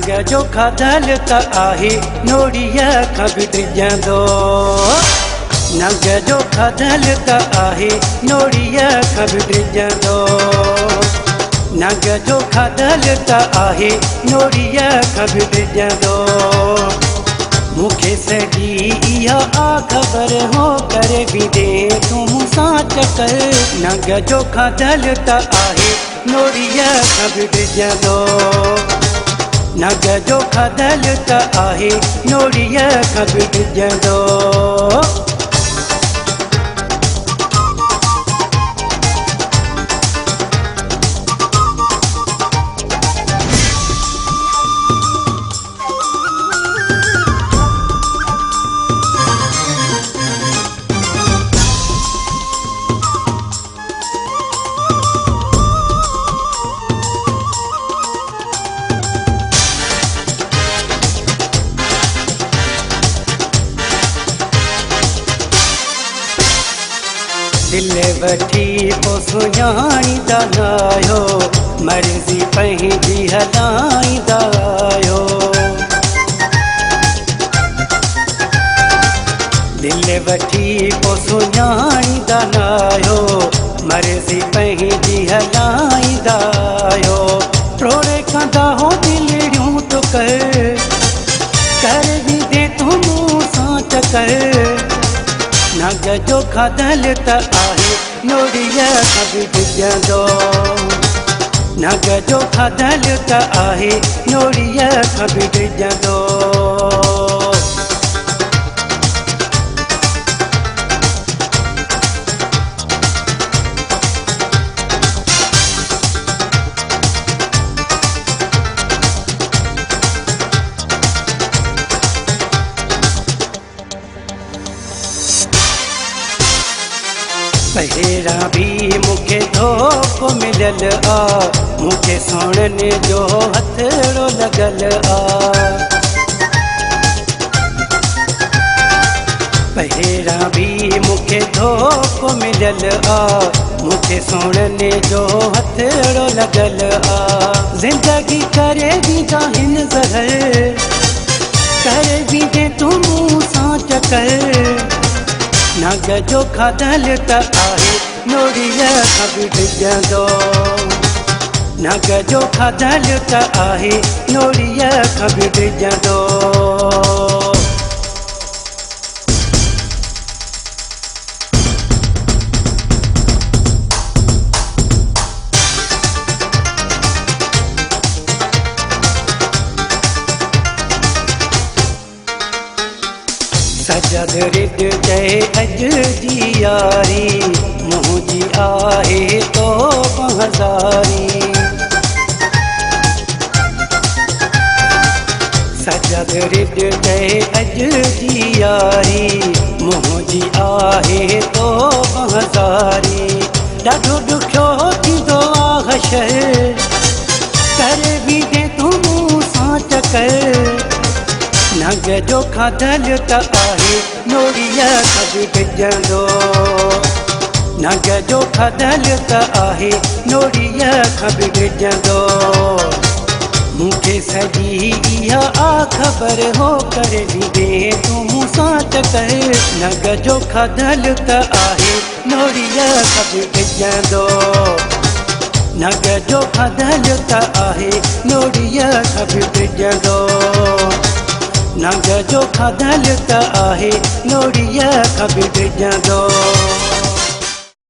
नंग जो खाधल त आहे नोड़ीअ खां बि डिॼंदो नंग जो खाधल त आहे नोड़ीअ खां बि डिॼंदो नंग जो खाधल त आहे नोड़ीअ खां बि डिॼंदो मूंखे सॼी इहा ख़बर हो करे बि दे तूं मूंसां चकर नंग जो खाधल त आहे नोड़ीअ खां बि डिॼंदो नंग जो खाधल त आहे नोड़ीअ खां बि डिॼंदो दिल वठी पोइ सुञाणींदा आहियो मर्ज़ी पंहिंजी हलाईंदा आहियो दिल वठी पोइ सुञाणींदा आहियो मर्ज़ी पंहिंजी हलाईंदा आहियो ट्रोड़े कंदा हो दिलड़ियूं तो कर बि दे तूं मूंसां चकर नंग जो खाधल त आहे नोड़ीअ खां बि डिॼंदो नंग जो खाधल त आहे नोड़ीअ खां बि डिॼंदो पहिरां भी मूंखे धोखो मिलियल आ मूंखे सोणनि जो हथड़ो लॻल आ पहिरां भी मूंखे धोखो मिलियल आ मूंखे सोणनि जो हथड़ो लॻल आ ज़िंदगी करे ॾींदा हिन ज़हर करे बि दे तूं मूंसां चकर नंग जो खाधल त आहे नोड़ीअ खां बि डिॼंदो नंग जो खाधल त आहे नोड़ीअ खां बि डिॼंदो सजद रिद चए अॼु जी यारी मुंहिंजी आहे तो हज़ारी सजद रिद चए अॼु जी यारी मुंहिंजी आहे तो हज़ारी ॾाढो ॾुखियो थींदो आहे हशर करे बि दे तूं मूंसां चकर नंग जो खाधल त आहे नोड़ीअ खां बि डिॼंदो नंग जो खाधल त आहे नोड़ीअ खां बि डिॼंदो मूंखे सॼी इहा ख़बर हो करे बि दे तूं मूंसां चकर नंग जो खाधल त आहे नोड़ीअ खां बि डिॼंदो नंग जो खाधल त आहे नोड़ीअ खां बि डिॼंदो नंग जो खाधल त आहे नोड़ीअ खां बि डिॼंदो